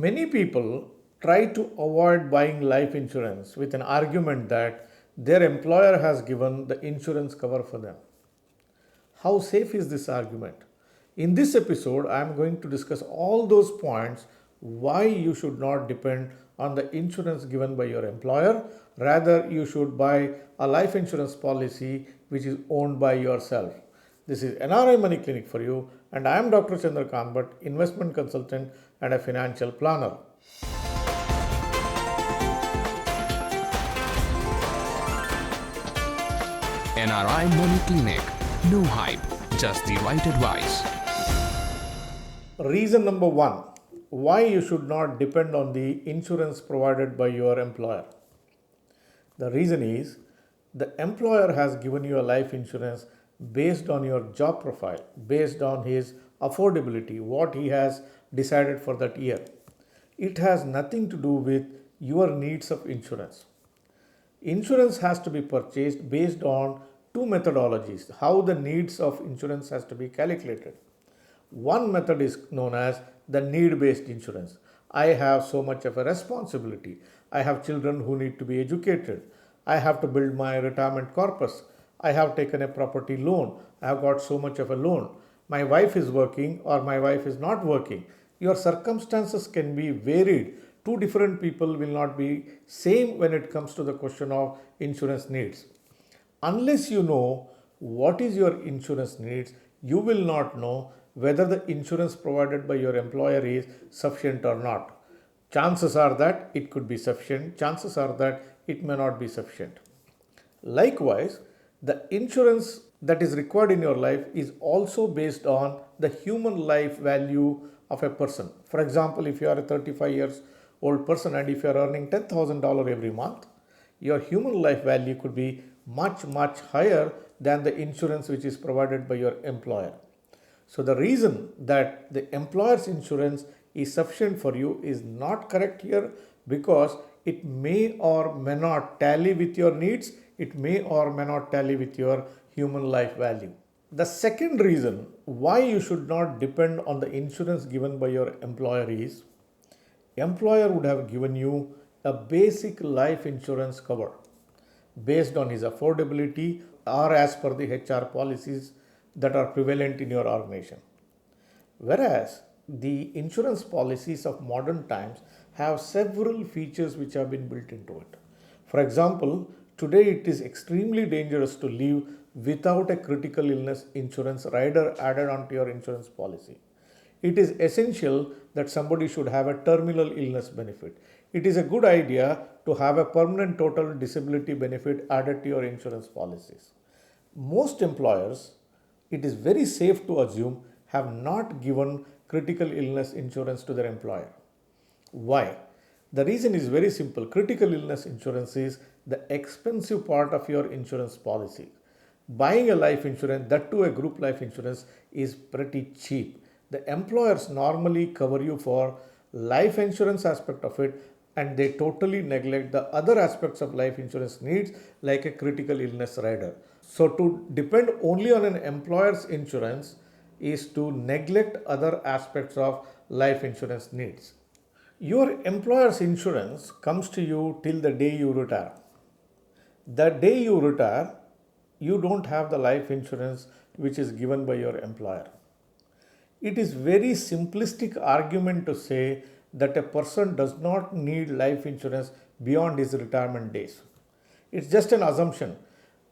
Many people try to avoid buying life insurance with an argument that their employer has given the insurance cover for them. How safe is this argument? In this episode, I am going to discuss all those points why you should not depend on the insurance given by your employer. Rather, you should buy a life insurance policy which is owned by yourself. This is NRI Money Clinic for you, and I am Dr. Chandrakant Bhatt, investment consultant and a financial planner. NRI Money Clinic. No hype, just the right advice. Reason number one why you should not depend on the insurance provided by your employer. The reason is the employer has given you a life insurance based on your job profile, based on his affordability, what he has decided for that year. It has nothing to do with your needs of insurance. Insurance has to be purchased based on two methodologies, how the needs of insurance has to be calculated. One method is known as the need based insurance. I have so much of a responsibility. I have children who need to be educated. I have to build my retirement corpus. I have taken a property loan. I have got so much of a loan. My wife is working or my wife is not working. Your circumstances can be varied. Two different people will not be same when it comes to the question of insurance needs. Unless you know what is your insurance needs, you will not know whether the insurance provided by your employer is sufficient or not. Chances are that it could be sufficient, chances are that it may not be sufficient. Likewise, the insurance that is required in your life is also based on the human life value of a person. For example, if you are a 35 years old person and if you are earning $10,000 every month, your human life value could be much higher than the insurance which is provided by your employer. So the reason that the employer's insurance is sufficient for you is not correct here, because it may or may not tally with your needs, it may or may not tally with your human life value. The second reason why you should not depend on the insurance given by your employer is employer would have given you a basic life insurance cover based on his affordability or as per the HR policies that are prevalent in your organization. Whereas the insurance policies of modern times have several features which have been built into it. For example, today it is extremely dangerous to live without a critical illness insurance rider added onto your insurance policy. It is essential that somebody should have a terminal illness benefit. It is a good idea to have a permanent total disability benefit added to your insurance policies. Most employers, it is very safe to assume, have not given critical illness insurance to their employer. Why? The reason is very simple. Critical illness insurance is the expensive part of your insurance policy. Buying a life insurance, that too a group life insurance, is pretty cheap. The employers normally cover you for life insurance aspect of it, and they totally neglect the other aspects of life insurance needs like a critical illness rider. So to depend only on an employer's insurance is to neglect other aspects of life insurance needs. Your employer's insurance comes to you till the day you retire. The day you retire, you don't have the life insurance which is given by your employer. It is very simplistic argument to say that a person does not need life insurance beyond his retirement days. It's just an assumption.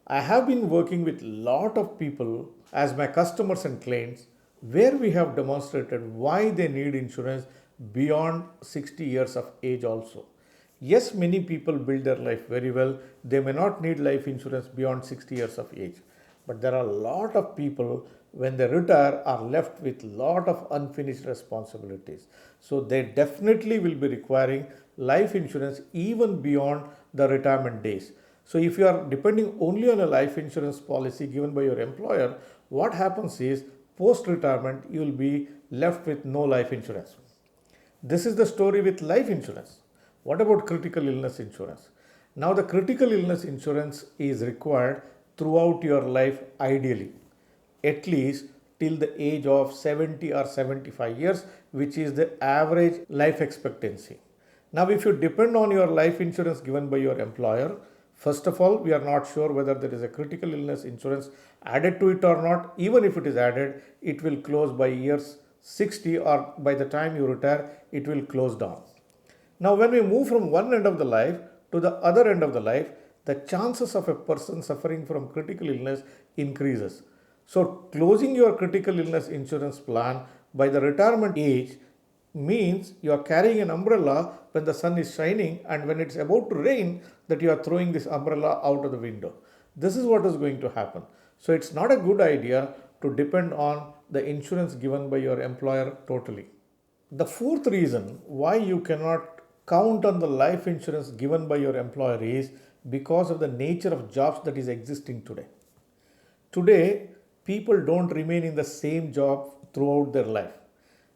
I have been working with lot of people as my customers and clients where we have demonstrated why they need insurance beyond 60 years of age also. Yes, many people build their life very well. They may not need life insurance beyond 60 years of age. But there are a lot of people when they retire are left with a lot of unfinished responsibilities. So they definitely will be requiring life insurance even beyond the retirement days. So if you are depending only on a life insurance policy given by your employer, what happens is post-retirement you will be left with no life insurance. This is the story with life insurance. What about critical illness insurance? Now the critical illness insurance is required throughout your life ideally. At least till the age of 70 or 75 years, which is the average life expectancy. Now, if you depend on your life insurance given by your employer, first of all, we are not sure whether there is a critical illness insurance added to it or not. Even if it is added, it will close by years 60, or by the time you retire, it will close down. Now, when we move from one end of the life to the other end of the life, the chances of a person suffering from critical illness increases. So, closing your critical illness insurance plan by the retirement age means you are carrying an umbrella when the sun is shining, and when it's about to rain, that you are throwing this umbrella out of the window. This is what is going to happen. So, it's not a good idea to depend on the insurance given by your employer totally. The fourth reason why you cannot count on the life insurance given by your employer is because of the nature of jobs that is existing today. Today, people don't remain in the same job throughout their life.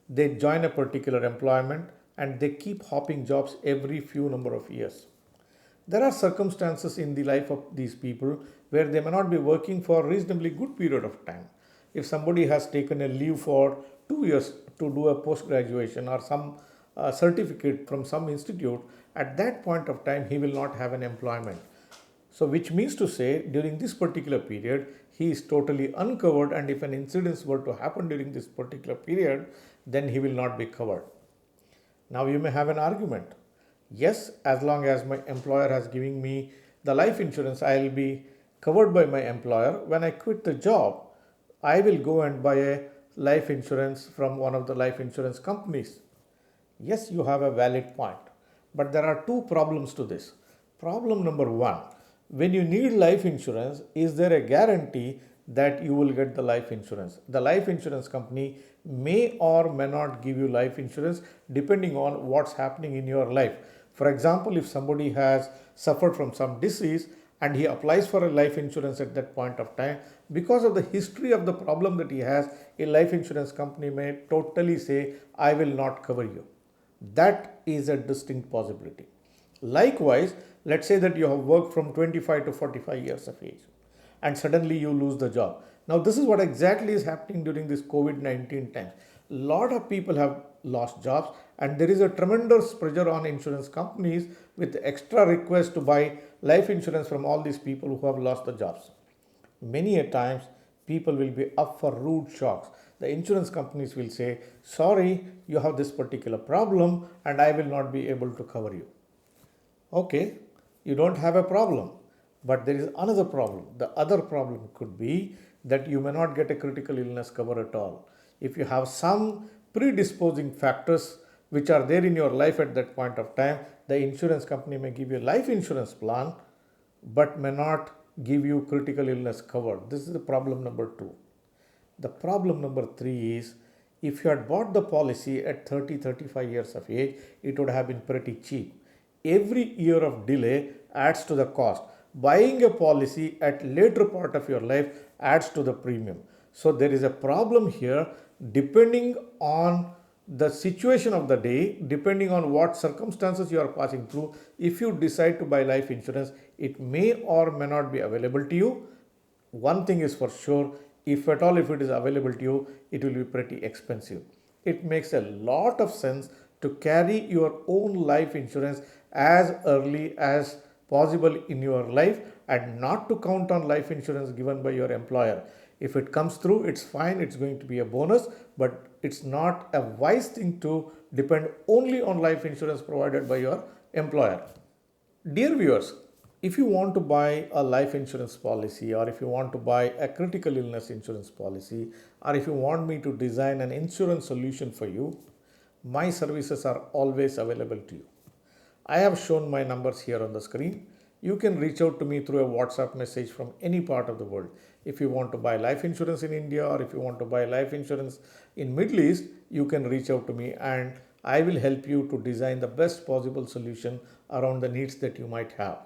They join a particular employment and they keep hopping jobs every few number of years. There are circumstances in the life of these people where they may not be working for a reasonably good period of time. If somebody has taken a leave for 2 years to do a post graduation or some certificate from some institute, at that point of time he will not have an employment. So, which means to say, during this particular period, he is totally uncovered, and if an incident were to happen during this particular period, then he will not be covered. Now, you may have an argument. Yes, as long as my employer has given me the life insurance, I will be covered by my employer. When I quit the job, I will go and buy a life insurance from one of the life insurance companies. Yes, you have a valid point, but there are two problems to this. Problem number one, when you need life insurance, is there a guarantee that you will get the life insurance? The life insurance company may or may not give you life insurance depending on what's happening in your life. For example, if somebody has suffered from some disease and he applies for a life insurance at that point of time, because of the history of the problem that he has, a life insurance company may totally say, I will not cover you. That is a distinct possibility. Likewise, let's say that you have worked from 25 to 45 years of age and suddenly you lose the job. Now, this is what exactly is happening during this COVID-19 time. A lot of people have lost jobs, and there is a tremendous pressure on insurance companies with extra requests to buy life insurance from all these people who have lost the jobs. Many a times, people will be up for rude shocks. The insurance companies will say, sorry, you have this particular problem and I will not be able to cover you. Okay, you don't have a problem, but there is another problem. The other problem could be that you may not get a critical illness cover at all. If you have some predisposing factors which are there in your life at that point of time, the insurance company may give you a life insurance plan but may not give you critical illness cover. This is the problem number two. The problem number three is, if you had bought the policy at 35 years of age, it would have been pretty cheap. Every year of delay adds to the cost. Buying a policy at later part of your life adds to the premium. So there is a problem here. Depending on the situation of the day, depending on what circumstances you are passing through, if you decide to buy life insurance, it may or may not be available to you. One thing is for sure, if at all, if it is available to you, it will be pretty expensive. It makes a lot of sense to carry your own life insurance as early as possible in your life and not to count on life insurance given by your employer. If it comes through, it's fine, it's going to be a bonus, but it's not a wise thing to depend only on life insurance provided by your employer. Dear viewers, if you want to buy a life insurance policy, or if you want to buy a critical illness insurance policy, or if you want me to design an insurance solution for you, my services are always available to you. I have shown my numbers here on the screen. You can reach out to me through a WhatsApp message from any part of the world. If you want to buy life insurance in India, or if you want to buy life insurance in Middle East, you can reach out to me and I will help you to design the best possible solution around the needs that you might have.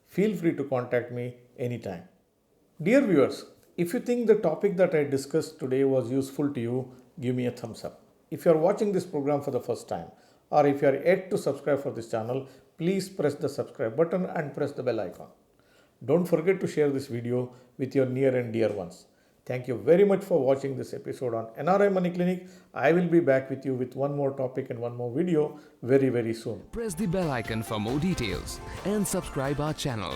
Feel free to contact me anytime. Dear viewers, if you think the topic that I discussed today was useful to you, give me a thumbs up. If you are watching this program for the first time, or if you are yet to subscribe for this channel, please press the subscribe button and press the bell icon. Don't forget to share this video with your near and dear ones. Thank you very much for watching this episode on NRI Money Clinic. I will be back with you with one more topic and one more video very, very soon. Press the bell icon for more details and subscribe our channel.